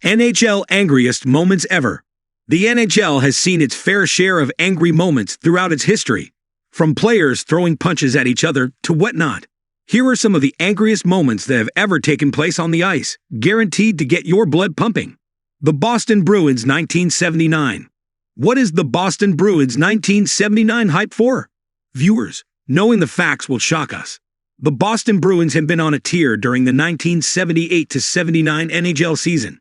NHL Angriest Moments Ever. The NHL has seen its fair share of angry moments throughout its history, from players throwing punches at each other to whatnot. Here are some of the angriest moments that have ever taken place on the ice, guaranteed to get your blood pumping. The Boston Bruins 1979. What is the Boston Bruins 1979 hype for? Viewers, knowing the facts will shock us. The Boston Bruins had been on a tear during the 1978-79 NHL season.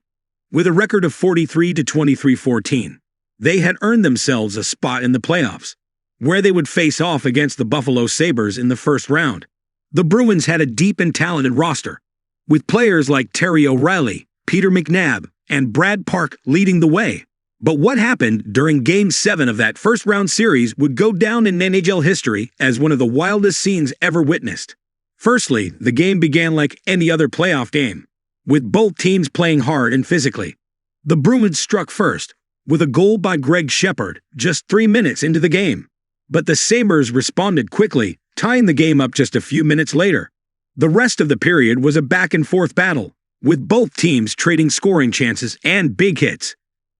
With a record of 43-23-14, they had earned themselves a spot in the playoffs, where they would face off against the Buffalo Sabres in the first round. The Bruins had a deep and talented roster, with players like Terry O'Reilly, Peter McNabb, and Brad Park leading the way. But what happened during Game 7 of that first-round series would go down in NHL history as one of the wildest scenes ever witnessed. Firstly, the game began like any other playoff game, with both teams playing hard and physically. The Bruins struck first, with a goal by Greg Shepard just 3 minutes into the game. But the Sabres responded quickly, tying the game up just a few minutes later. The rest of the period was a back-and-forth battle, with both teams trading scoring chances and big hits.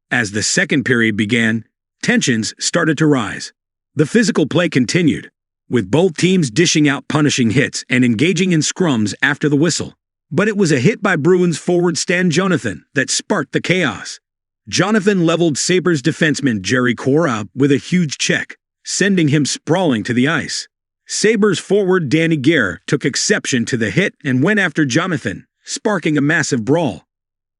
As the second period began, tensions started to rise. The physical play continued, with both teams dishing out punishing hits and engaging in scrums after the whistle. But it was a hit by Bruins forward Stan Jonathan that sparked the chaos. Jonathan leveled Sabres defenseman Jerry Cora with a huge check, sending him sprawling to the ice. Sabres forward Danny Gare took exception to the hit and went after Jonathan, sparking a massive brawl.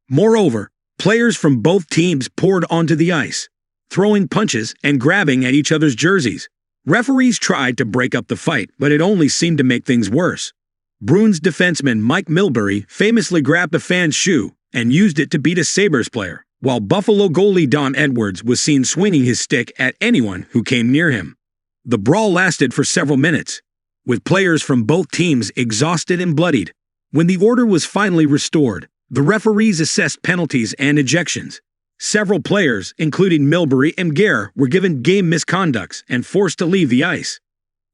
Moreover, players from both teams poured onto the ice, throwing punches and grabbing at each other's jerseys. Referees tried to break up the fight, but it only seemed to make things worse. Bruins defenseman Mike Milbury famously grabbed a fan's shoe and used it to beat a Sabres player, while Buffalo goalie Don Edwards was seen swinging his stick at anyone who came near him. The brawl lasted for several minutes, with players from both teams exhausted and bloodied. When the order was finally restored, the referees assessed penalties and ejections. Several players, including Milbury and Gare, were given game misconducts and forced to leave the ice.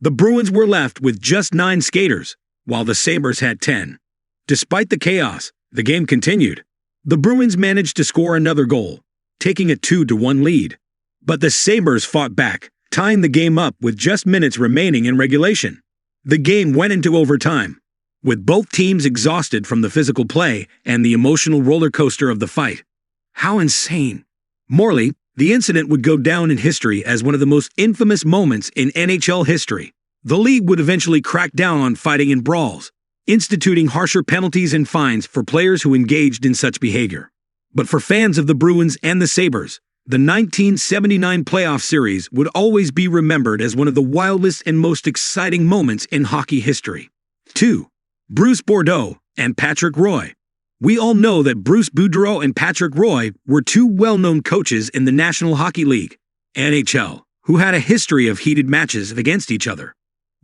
The Bruins were left with just 9 skaters, while the Sabres had 10. Despite the chaos, the game continued. The Bruins managed to score another goal, taking a 2-1 lead. But the Sabres fought back, tying the game up with just minutes remaining in regulation. The game went into overtime, with both teams exhausted from the physical play and the emotional roller coaster of the fight. How insane! Morally, the incident would go down in history as one of the most infamous moments in NHL history. The league would eventually crack down on fighting in brawls, instituting harsher penalties and fines for players who engaged in such behavior. But for fans of the Bruins and the Sabres, the 1979 playoff series would always be remembered as one of the wildest and most exciting moments in hockey history. 2. Bruce Boudreau and Patrick Roy. We all know that Bruce Boudreau and Patrick Roy were two well-known coaches in the National Hockey League, NHL, who had a history of heated matches against each other.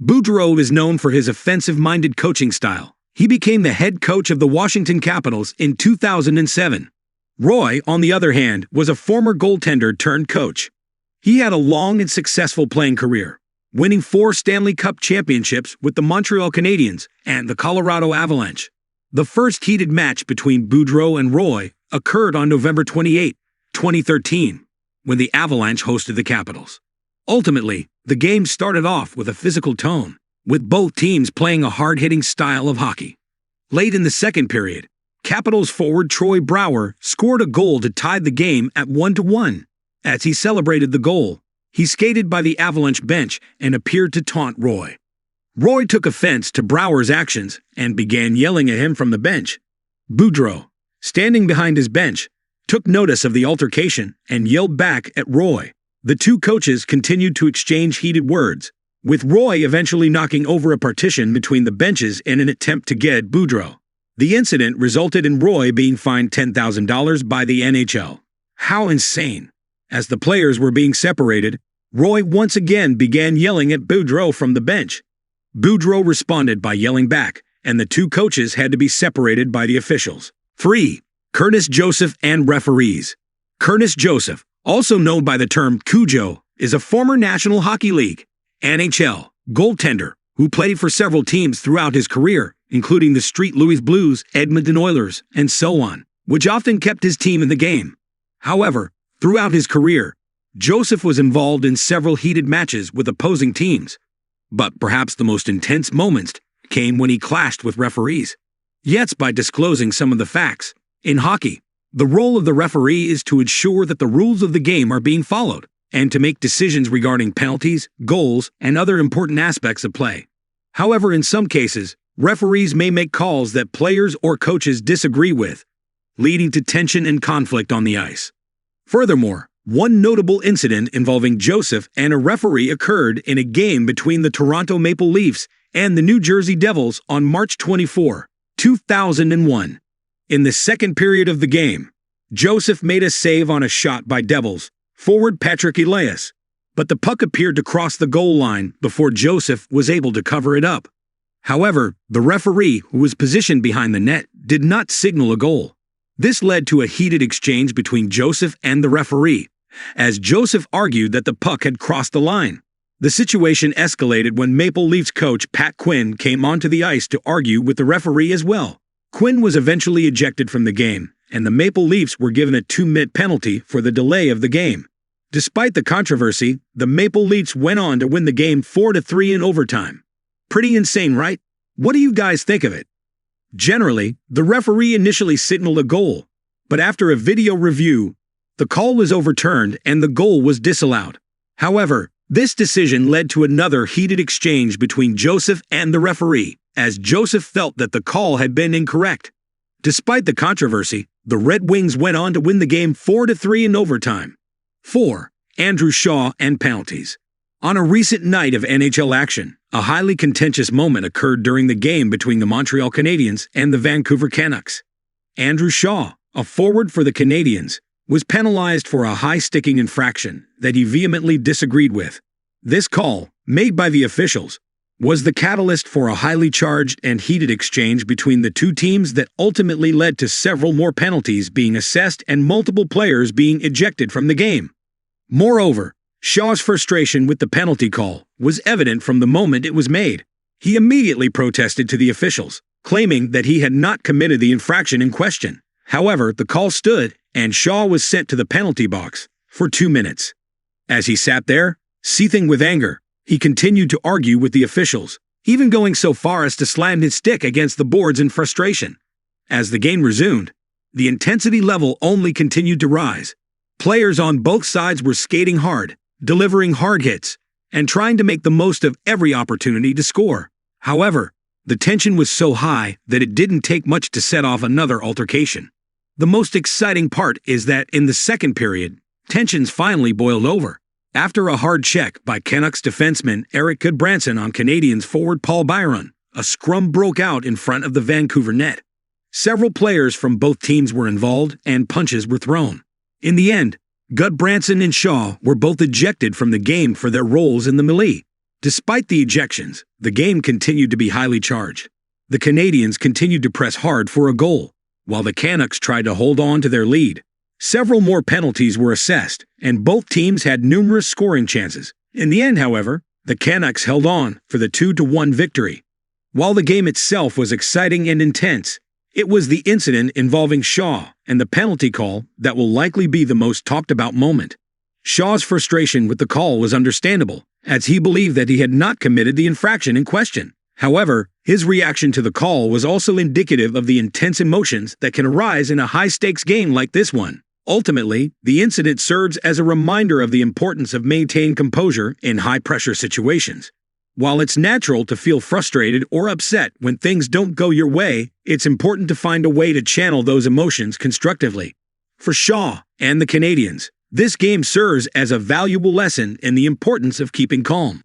Boudreau is known for his offensive-minded coaching style. He became the head coach of the Washington Capitals in 2007. Roy, on the other hand, was a former goaltender turned coach. He had a long and successful playing career, winning 4 Stanley Cup championships with the Montreal Canadiens and the Colorado Avalanche. The first heated match between Boudreau and Roy occurred on November 28, 2013, when the Avalanche hosted the Capitals. Ultimately, the game started off with a physical tone, with both teams playing a hard-hitting style of hockey. Late in the second period, Capitals forward Troy Brouwer scored a goal to tie the game at 1-1. As he celebrated the goal, he skated by the Avalanche bench and appeared to taunt Roy. Roy took offense to Brouwer's actions and began yelling at him from the bench. Boudreau, standing behind his bench, took notice of the altercation and yelled back at Roy. The two coaches continued to exchange heated words, with Roy eventually knocking over a partition between the benches in an attempt to get at Boudreau. The incident resulted in Roy being fined $10,000 by the NHL. How insane! As the players were being separated, Roy once again began yelling at Boudreau from the bench. Boudreau responded by yelling back, and the two coaches had to be separated by the officials. 3. Curtis Joseph and referees. Curtis Joseph, also known by the term Cujo, is a former National Hockey League, NHL, goaltender who played for several teams throughout his career, including the St. Louis Blues, Edmonton Oilers, and so on. which often kept his team in the game. However, throughout his career, Joseph was involved in several heated matches with opposing teams. But perhaps the most intense moments came when he clashed with referees. Yet, by disclosing some of the facts, in hockey, the role of the referee is to ensure that the rules of the game are being followed, and to make decisions regarding penalties, goals, and other important aspects of play. However, in some cases, referees may make calls that players or coaches disagree with, leading to tension and conflict on the ice. Furthermore, one notable incident involving Joseph and a referee occurred in a game between the Toronto Maple Leafs and the New Jersey Devils on March 24, 2001. In the second period of the game, Joseph made a save on a shot by Devils forward Patrick Elias, but the puck appeared to cross the goal line before Joseph was able to cover it up. However, the referee, who was positioned behind the net, did not signal a goal. This led to a heated exchange between Joseph and the referee, as Joseph argued that the puck had crossed the line. The situation escalated when Maple Leafs coach Pat Quinn came onto the ice to argue with the referee as well. Quinn was eventually ejected from the game, and the Maple Leafs were given a 2-minute penalty for the delay of the game. Despite the controversy, the Maple Leafs went on to win the game 4-3 in overtime. Pretty insane, right? What do you guys think of it? Generally, the referee initially signaled a goal, but after a video review, the call was overturned and the goal was disallowed. However, this decision led to another heated exchange between Joseph and the referee, as Joseph felt that the call had been incorrect. Despite the controversy, the Red Wings went on to win the game 4-3 in overtime. 4. Andrew Shaw and penalties. On a recent night of NHL action, a highly contentious moment occurred during the game between the Montreal Canadiens and the Vancouver Canucks. Andrew Shaw, a forward for the Canadiens, was penalized for a high-sticking infraction that he vehemently disagreed with. This call, made by the officials, was the catalyst for a highly charged and heated exchange between the two teams that ultimately led to several more penalties being assessed and multiple players being ejected from the game. Moreover, Shaw's frustration with the penalty call was evident from the moment it was made. He immediately protested to the officials, claiming that he had not committed the infraction in question. However, the call stood, and Shaw was sent to the penalty box for 2 minutes. As he sat there, seething with anger, he continued to argue with the officials, even going so far as to slam his stick against the boards in frustration. As the game resumed, the intensity level only continued to rise. Players on both sides were skating hard, delivering hard hits, and trying to make the most of every opportunity to score. However, the tension was so high that it didn't take much to set off another altercation. The most exciting part is that in the second period, tensions finally boiled over. After a hard check by Canucks defenseman Erik Goodbranson on Canadiens forward Paul Byron, a scrum broke out in front of the Vancouver net. Several players from both teams were involved and punches were thrown. In the end, Goodbranson and Shaw were both ejected from the game for their roles in the melee. Despite the ejections, the game continued to be highly charged. The Canadiens continued to press hard for a goal, while the Canucks tried to hold on to their lead. Several more penalties were assessed, and both teams had numerous scoring chances. In the end, however, the Canucks held on for the 2-1 victory. While the game itself was exciting and intense, it was the incident involving Shaw and the penalty call that will likely be the most talked about moment. Shaw's frustration with the call was understandable, as he believed that he had not committed the infraction in question. However, his reaction to the call was also indicative of the intense emotions that can arise in a high-stakes game like this one. Ultimately, the incident serves as a reminder of the importance of maintaining composure in high-pressure situations. While it's natural to feel frustrated or upset when things don't go your way, it's important to find a way to channel those emotions constructively. For Shaw and the Canadiens, this game serves as a valuable lesson in the importance of keeping calm.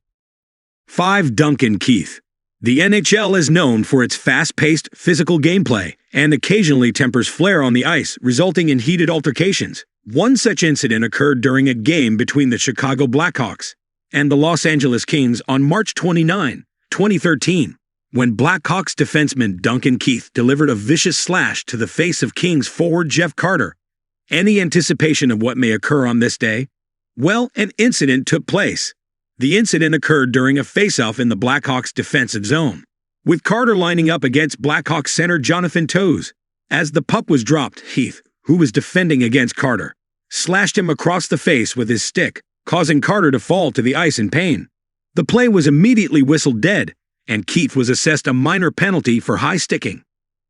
5. Duncan Keith. The NHL is known for its fast-paced, physical gameplay and occasionally tempers flair on the ice, resulting in heated altercations. One such incident occurred during a game between the Chicago Blackhawks and the Los Angeles Kings on March 29, 2013, when Blackhawks defenseman Duncan Keith delivered a vicious slash to the face of Kings forward Jeff Carter. Any anticipation of what may occur on this day? Well, an incident took place. The incident occurred during a face-off in the Blackhawks' defensive zone, with Carter lining up against Blackhawks center Jonathan Toews. As the puck was dropped, Heath, who was defending against Carter, slashed him across the face with his stick, causing Carter to fall to the ice in pain. The play was immediately whistled dead, and Keith was assessed a minor penalty for high sticking.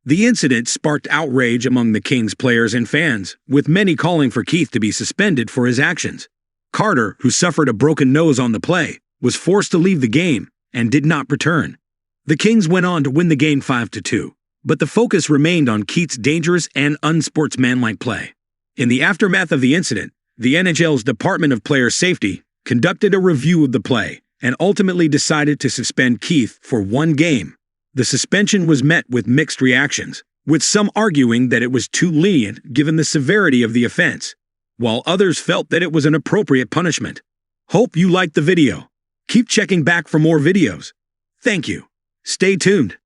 The incident sparked outrage among the Kings players and fans, with many calling for Keith to be suspended for his actions. Carter, who suffered a broken nose on the play, was forced to leave the game and did not return. The Kings went on to win the game 5-2, but the focus remained on Keith's dangerous and unsportsmanlike play. In the aftermath of the incident, the NHL's Department of Player Safety conducted a review of the play and ultimately decided to suspend Keith for 1 game. The suspension was met with mixed reactions, with some arguing that it was too lenient given the severity of the offense, while others felt that it was an appropriate punishment. Hope you liked the video. Keep checking back for more videos. Thank you. Stay tuned.